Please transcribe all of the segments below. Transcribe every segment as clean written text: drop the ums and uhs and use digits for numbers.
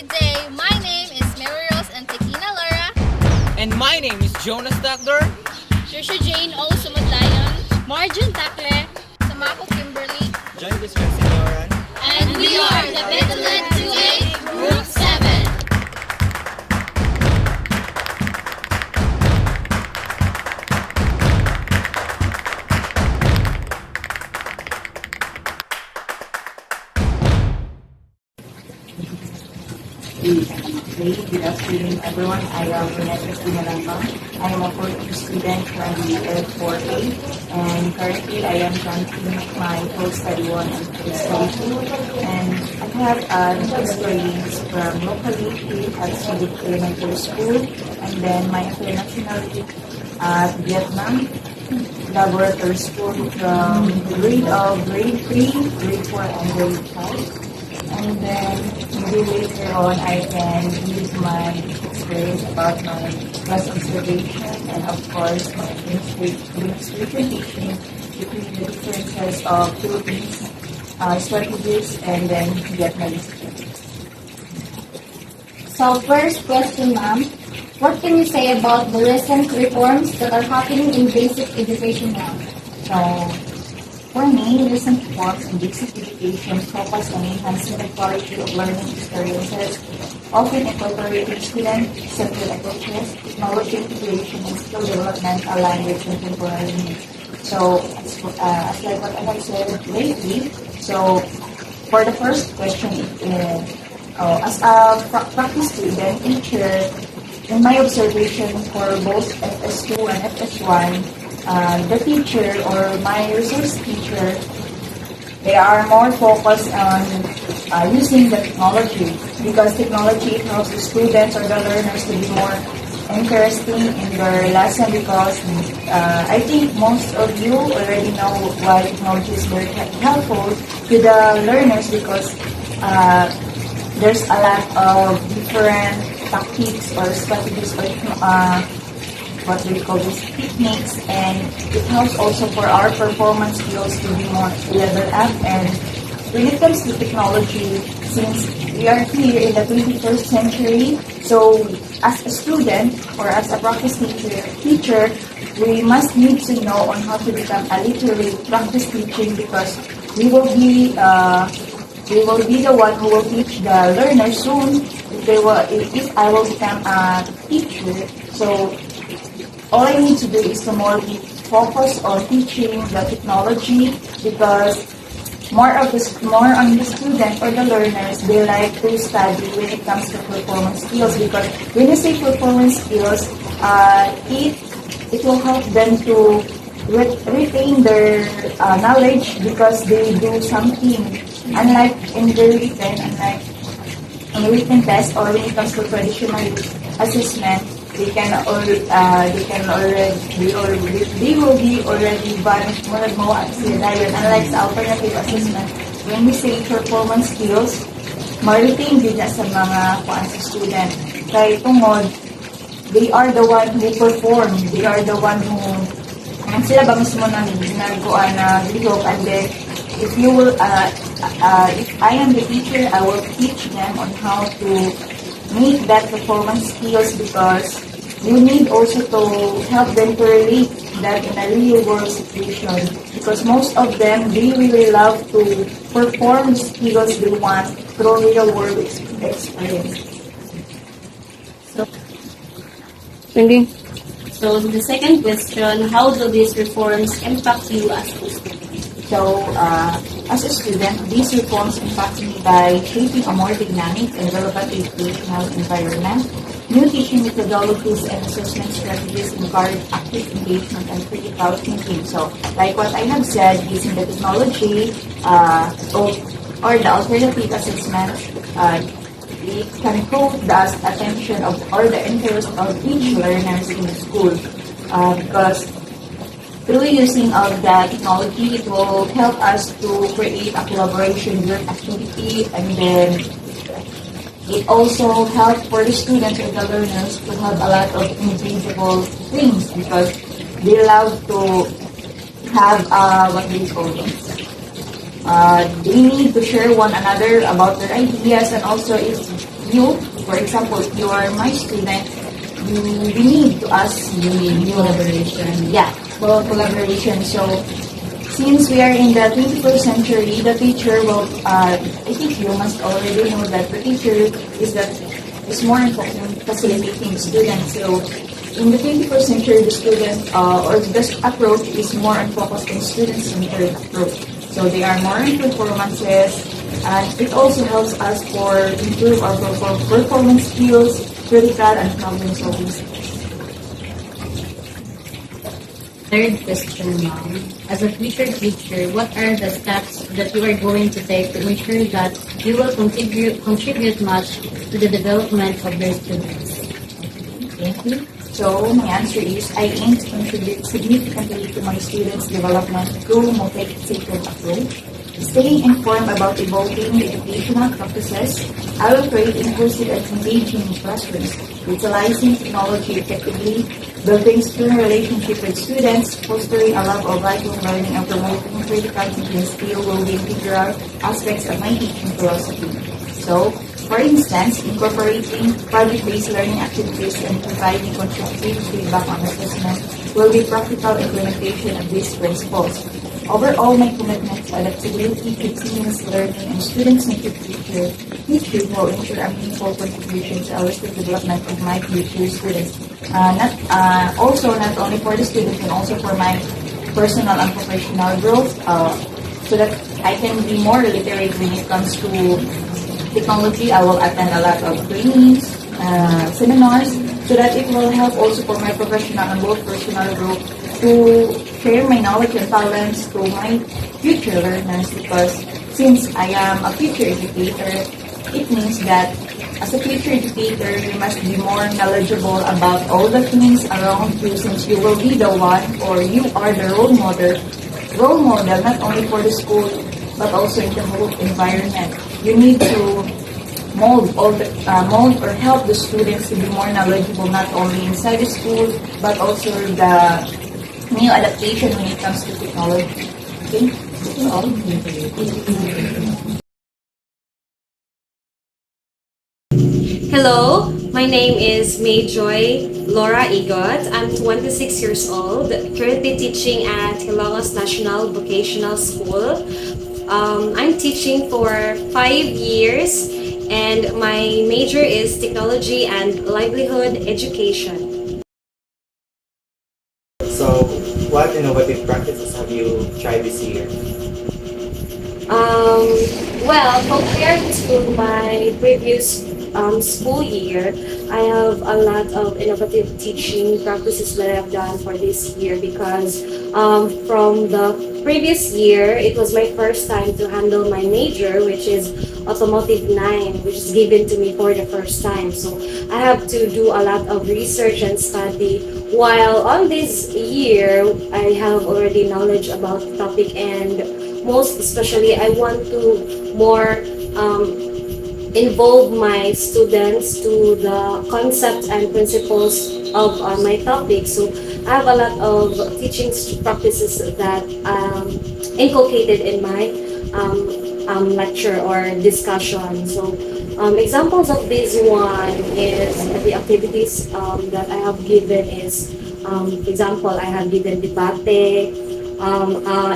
Good day. My name is Mary Rose Antequina Laura. And my name is Jonas Doctor. Trisha Jane O. Sumadlayon. Marjun Takle. Samako Kimberly. John Visconti. And we are the Betalet 2A Group 7. Good afternoon, everyone. I am Renata Sinalamba. I am a fourth student from the L4A, and currently I am continuing my post-study 1 and post-study 2. And I have an experience from locally at Subic Elementary School, and then my internationality at Vietnam Laboratory School from grade 3, grade 4, and grade 5. And then maybe later on I can use my experience about my class observation and of course my demonstration teaching between the differences of Philippines strategies and then Vietnamese strategies. So first question, ma'am. What can you say about the recent reforms that are happening in basic education now? So for me, recent reforms in basic education focus on enhancing the quality of learning experiences, often incorporating student-centered approaches, technology integration, and skill development aligned with contemporary needs. So, as like what I have said lately, so for the first question, as a practice student teacher, in my observation for both FS2 and FS1, the teacher or my resource teacher, they are more focused on using the technology because technology helps the students or the learners to be more interesting in their lesson because I think most of you already know why technology is very helpful to the learners because there's a lot of different tactics or strategies or what we call these techniques, and it helps also for our performance skills to be more level up. And when it comes to technology, since we are here in the 21st century, so as a student or as a practice teacher, we must need to know on how to become a literate practice teaching because we will be the one who will teach the learners soon if I will become a teacher. So all I need to do is to more be focused on teaching the technology because more on the student or the learners, they like to study when it comes to performance skills because when you say performance skills, it will help them to retain their knowledge because they do something. Unlike in the written test or when it comes to traditional assessment, they will be already vanished mo at sila yun. Unlike sa alternative assessment, when we say performance skills, ma-retain din na sa mga sa student. Kaya tungod, they are the one who perform, they are the one who sila ba mismo na ginagawa na lihok, and then if I am the teacher, I will teach them on how to make that performance skills because you need also to help them to relate that in a real world situation because most of them they really love to perform skills they want through real world experience. So the second question, how do these reforms impact you as a student? So, as a student, these reforms impact me by shaping a more dynamic and relevant educational environment. New teaching methodologies and assessment strategies encourage active engagement and critical thinking. So, like what I have said, using the technology or the alternative assessment, it can hold the attention of or the interest of each learners in the school because through using of the technology, it will help us to create a collaboration group activity, and then it also helps for the students and the learners to have a lot of engageable things because they love to have what do you call this? They need to share one another about their ideas, and also if you, for example, if you are my student, we need to ask you collaboration. Yeah, for collaboration. So since we are in the 21st century, the teacher will, I think you must already know that the teacher is more important on facilitating students. So in the 21st century, the student or the approach is more on focused on student-centered approach. So they are more in performances, and it also helps us for improve our performance skills, critical and problem solving skills. Third question, ma'am. As a future teacher, what are the steps that you are going to take to ensure that you will contribute much to the development of your students? Thank you. So my answer is I aim to contribute significantly to my students' development through multi-faceted approach. Staying informed about evolving educational practices, I will create inclusive and engaging classrooms, utilizing technology effectively, building strong relationship with students, fostering a love of lifelong learning, and promoting critical thinking skill will be integral aspects of my teaching philosophy. So, for instance, incorporating project-based learning activities and providing constructive feedback on assessment will be practical implementation of these principles. Overall, my commitment to adaptability, continuous learning, and student-centered teaching will ensure a meaningful contribution to holistic development of my future students. Not only for the students, but also for my personal and professional growth, so that I can be more literate when it comes to technology. I will attend a lot of trainings, seminars, so that it will help also for my professional and both personal growth to share my knowledge and talents to my future learners, because since I am a future educator, it means that as a future educator, you must be more knowledgeable about all the things around you, since you will be the one, or you are the role model not only for the school but also in the whole environment. You need to mold or help the students to be more knowledgeable not only inside the school but also the new adaptation when it comes to technology. Okay? That's all. Hello, my name is Mayjoy Laura Igot. I'm 26 years old, currently teaching at Hilongos National Vocational School. I'm teaching for 5 years, and my major is technology and livelihood education. So, what innovative practices have you tried this year? Well, compared to my previous school year, I have a lot of innovative teaching practices that I have done for this year, because from the previous year, it was my first time to handle my major, which is Automotive 9, which is given to me for the first time. So I have to do a lot of research and study. While on this year, I have already knowledge about the topic, and most especially, I want to more involve my students to the concepts and principles of my topic. So I have a lot of teaching practices that inculcated in my lecture or discussion. So examples of this one is the activities that I have given is, for example, I have given debate,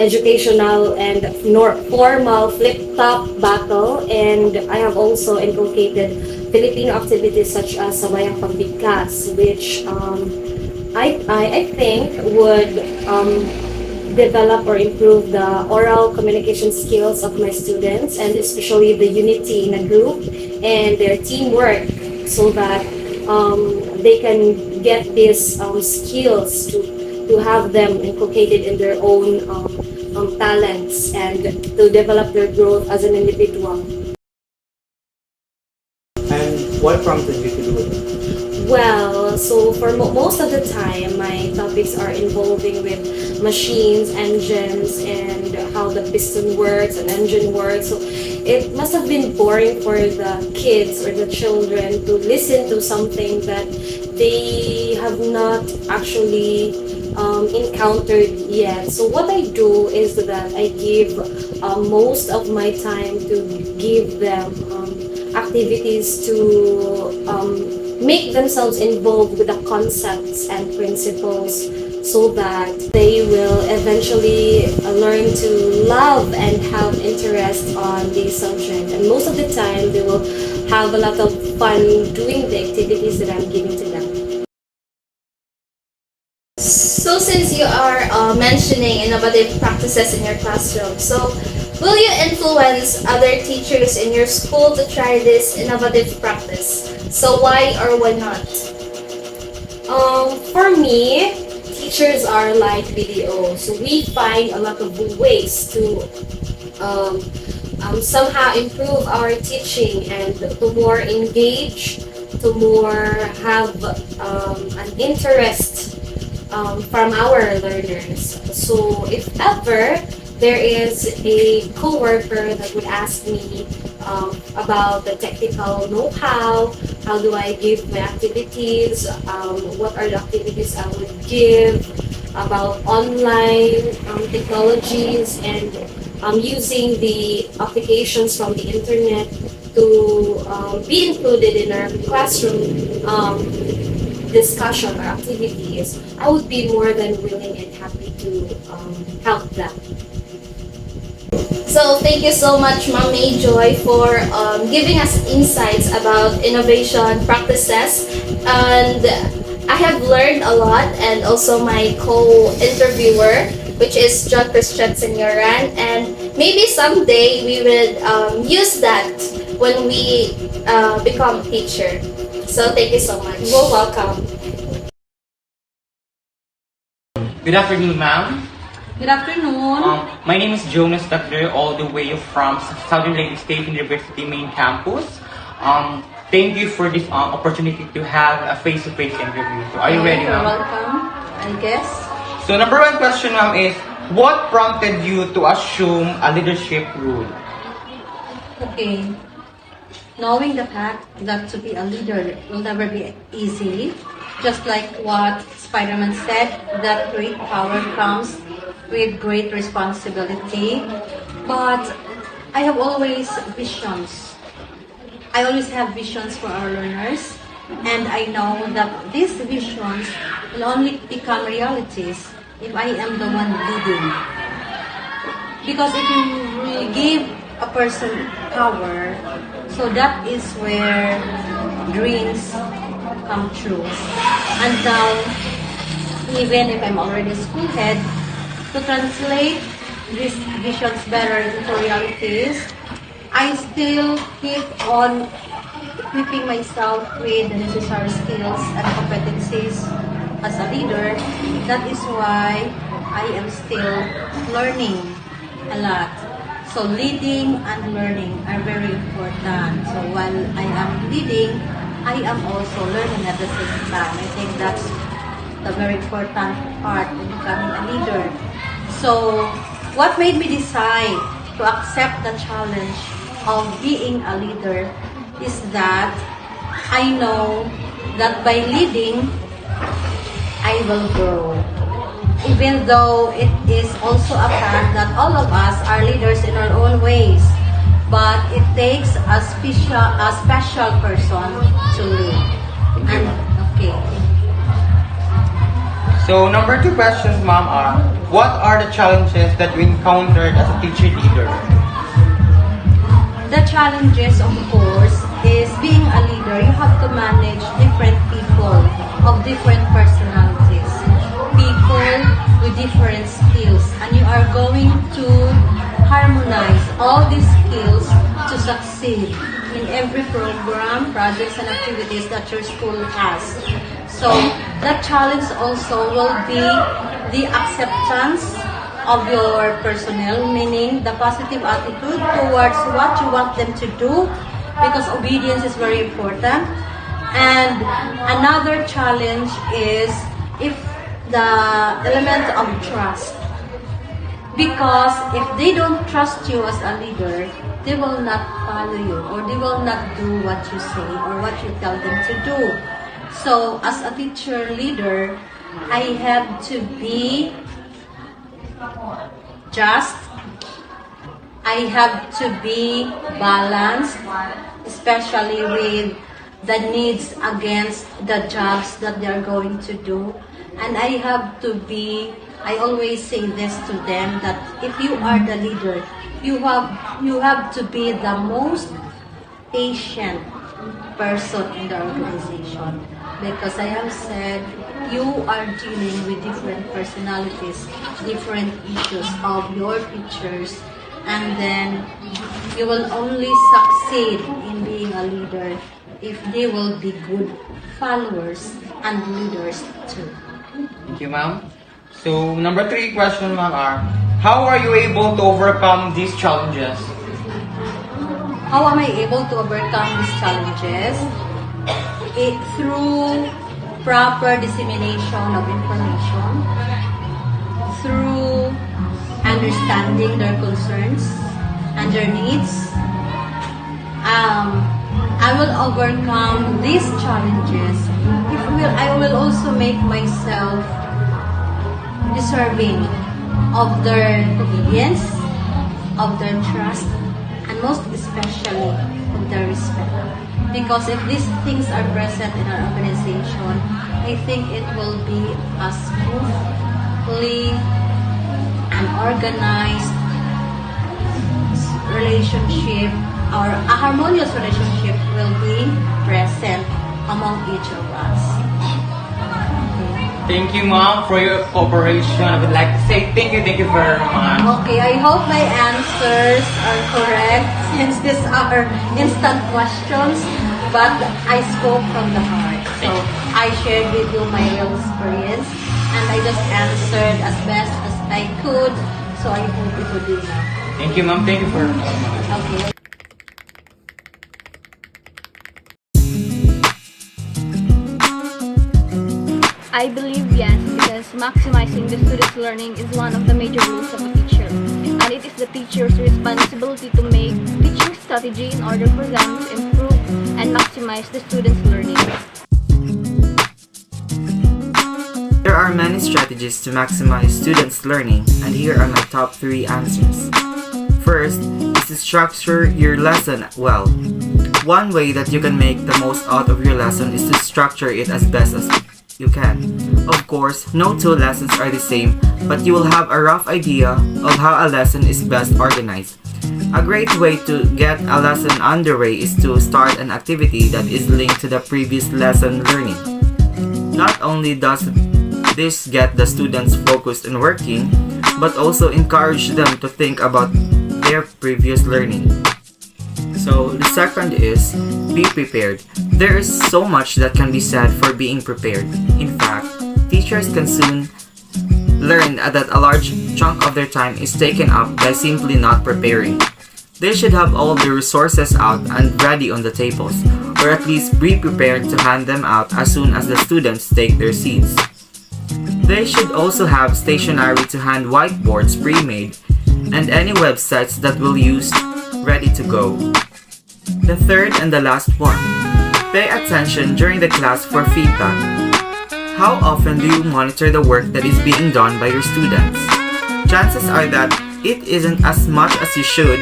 educational and formal flip-top battle, and I have also inculcated Filipino activities such as Sabayang Pagbigkas, which I think would develop or improve the oral communication skills of my students, and especially the unity in a group and their teamwork, so that they can get these skills to have them inculcated in their own talents and to develop their growth as an individual. And what prompted you to do it? Well, so for most of the time, my topics are involving with machines, engines, and how the piston works and engine works. So it must have been boring for the kids or the children to listen to something that they have not actually encountered yet. So what I do is that I give most of my time to give them activities to make themselves involved with the concepts and principles so that they will eventually learn to love and have interest on the subject. And most of the time, they will have a lot of fun doing the activities that I'm giving to them. So since you are mentioning innovative practices in your classroom, so will you influence other teachers in your school to try this innovative practice? So why or why not? For me, teachers are like videos. So we find a lot of ways to somehow improve our teaching and to more engage, to more have an interest from our learners. So if ever there is a coworker that would ask me about the technical know-how, how do I give my activities, what are the activities I would give, about online technologies and using the applications from the internet to be included in our classroom discussion or activities, I would be more than willing and happy to help them. So thank you so much, Ma'am May Joy, for giving us insights about innovation practices. And I have learned a lot, and also my co-interviewer, which is John Christian Senioran. And maybe someday we will use that when we become a teacher. So thank you so much. You're welcome. Good afternoon, ma'am. Good afternoon. My name is Jonas Tucker, all the way from Southern Lake State University main campus. Thank you for this opportunity to have a face-to-face interview. So are you ready, You're ma'am? welcome, I guess. So number one question, ma'am, is what prompted you to assume a leadership role? Okay. Knowing the fact that to be a leader will never be easy, just like what Spider-Man said, that great power comes with great responsibility. But I have always visions. I always have visions for our learners, and I know that these visions will only become realities if I am the one leading. Because if you really give a person power, so that is where dreams come true. And now, even if I'm already a school head, to translate these visions better into realities, I still keep on equipping myself with the necessary skills and competencies as a leader. That is why I am still learning a lot. So leading and learning are very important. So while I am leading, I am also learning at the same time. I think that's the very important part of becoming a leader. So what made me decide to accept the challenge of being a leader is that I know that by leading, I will grow. Even though it is also a fact that all of us are leaders in our own ways, but it takes a special person to lead. And okay. So number two questions, ma'am, are what are the challenges that you encountered as a teacher leader? The challenges, of course, is being a leader, you have to manage different people of different personalities, people with different skills, and you are going to harmonize all these skills to succeed in every program, projects, and activities that your school has. So that challenge also will be the acceptance of your personnel, meaning the positive attitude towards what you want them to do, because obedience is very important. And another challenge is if the element of trust, because if they don't trust you as a leader, they will not follow you, or they will not do what you say or what you tell them to do. So as a teacher leader, I have to be just, I have to be balanced, especially with the needs against the jobs that they are going to do. And I always say this to them, that if you are the leader, you have to be the most patient person in the organization, because I have said you are dealing with different personalities, different issues of your teachers, and then you will only succeed in being a leader if they will be good followers and leaders too. Thank you, ma'am. So, number 3 question, ma'am, are, how are you able to overcome these challenges? How am I able to overcome these challenges? Through proper dissemination of information, through understanding their concerns and their needs. I will overcome these challenges. I will also make myself deserving of their obedience, of their trust, and most especially of their respect. Because if these things are present in our organization, I think it will be a smoothly and organized relationship, or a harmonious relationship will be present among each of us. Thank you, ma'am, for your cooperation. I would like to say thank you very much. Okay, I hope my answers are correct, since these are instant questions, but I spoke from the heart. So I shared with you my real experience, and I just answered as best as I could. So I hope it would be enough. Thank you, ma'am. Thank you for Okay. I believe yes, because maximizing the student's learning is one of the major roles of a teacher. And it is the teacher's responsibility to make teaching strategy in order for them to improve and maximize the student's learning. There are many strategies to maximize students' learning, and here are my top 3 answers. First is to structure your lesson well. One way that you can make the most out of your lesson is to structure it as best as you can. Of course, no 2 lessons are the same, but you will have a rough idea of how a lesson is best organized. A great way to get a lesson underway is to start an activity that is linked to the previous lesson learning. Not only does this get the students focused on working, but also encourage them to think about their previous learning. So the second is, be prepared. There is so much that can be said for being prepared. In fact, teachers can soon learn that a large chunk of their time is taken up by simply not preparing. They should have all the resources out and ready on the tables, or at least be prepared to hand them out as soon as the students take their seats. They should also have stationery to hand whiteboards pre-made and any websites that we'll use ready to go. The third and the last one, pay attention during the class for feedback. How often do you monitor the work that is being done by your students? Chances are that it isn't as much as you should.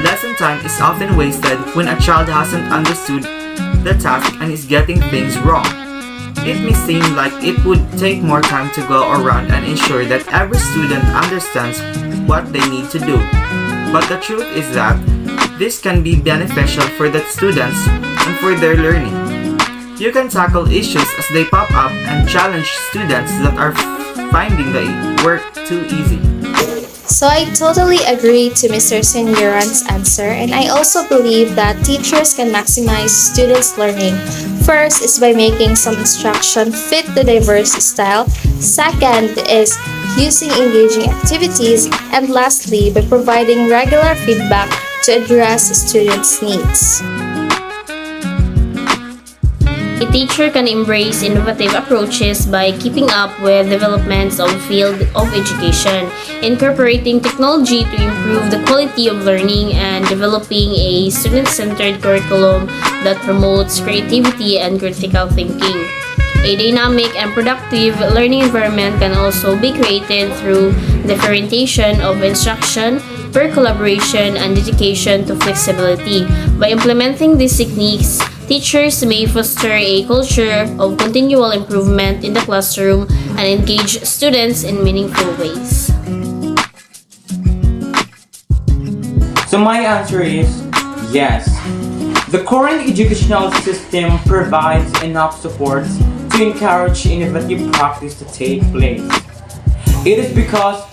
Lesson time is often wasted when a child hasn't understood the task and is getting things wrong. It may seem like it would take more time to go around and ensure that every student understands what they need to do. But the truth is that this can be beneficial for the students and for their learning. You can tackle issues as they pop up and challenge students that are finding the work too easy. So I totally agree to Mr. Senyoran's answer, and I also believe that teachers can maximize students' learning. First is by making some instruction fit the diverse style. Second is using engaging activities. And lastly, by providing regular feedback to address students' needs. A teacher can embrace innovative approaches by keeping up with developments of the field of education, incorporating technology to improve the quality of learning, and developing a student-centered curriculum that promotes creativity and critical thinking. A dynamic and productive learning environment can also be created through differentiation of instruction, per collaboration, and dedication to flexibility. By implementing these techniques, teachers may foster a culture of continual improvement in the classroom and engage students in meaningful ways. So my answer is yes. The current educational system provides enough support to encourage innovative practice to take place. It is because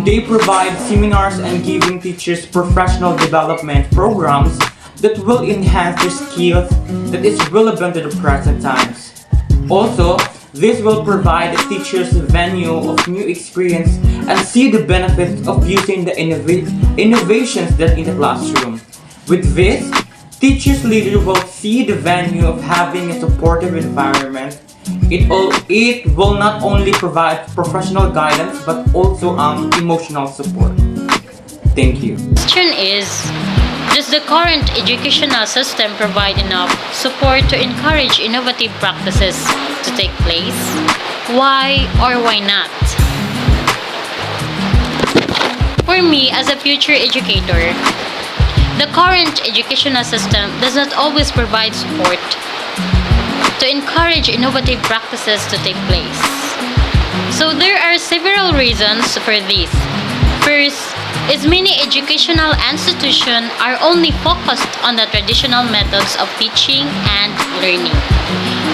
they provide seminars and giving teachers professional development programs that will enhance their skills that is relevant to the present times. Also, this will provide teachers a venue of new experience and see the benefits of using the innovations that in the classroom. With this, teachers later will see the value of having a supportive environment. It will not only provide professional guidance but also emotional support. Thank you. Question is, does the current educational system provide enough support to encourage innovative practices to take place? Why or why not? For me, as a future educator, the current educational system does not always provide support to encourage innovative practices to take place. So there are several reasons for this. First, is many educational institutions are only focused on the traditional methods of teaching and learning,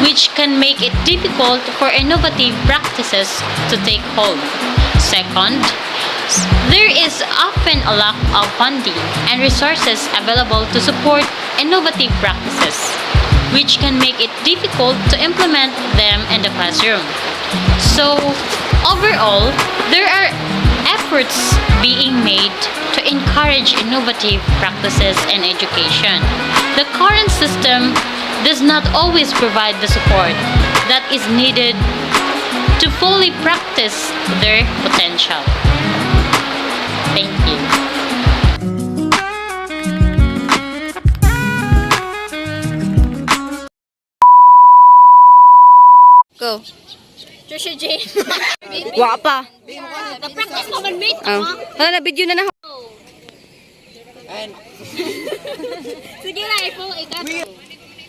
which can make it difficult for innovative practices to take hold. Second, there is often a lack of funding and resources available to support innovative practices, which can make it difficult to implement them in the classroom. So, overall, there are efforts being made to encourage innovative practices in education. The current system does not always provide the support that is needed to fully practice their potential. Thank you. Go. Trisha Jane. Wa pa. Na-practice mo man, mate. Hala na video na na. Sige na, ikaw.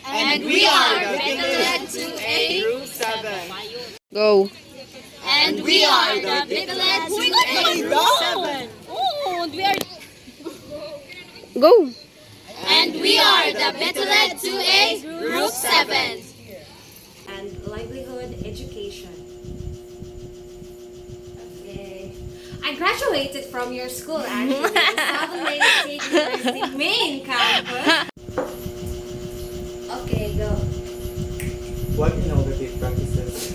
And we are the Betalet 2A Group 7. Go. And we are the Betalet 2A Group 7. Oh, and we are... Go. And we are the Betalet 2A Group 7. And livelihood education. Okay. I graduated from your school actually, Southern Lady State University main campus. Okay, go. What innovative practices?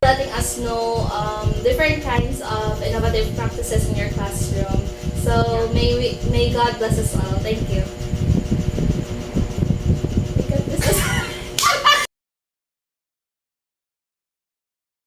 Letting us know different kinds of innovative practices in your classroom. So may God bless us all. Thank you.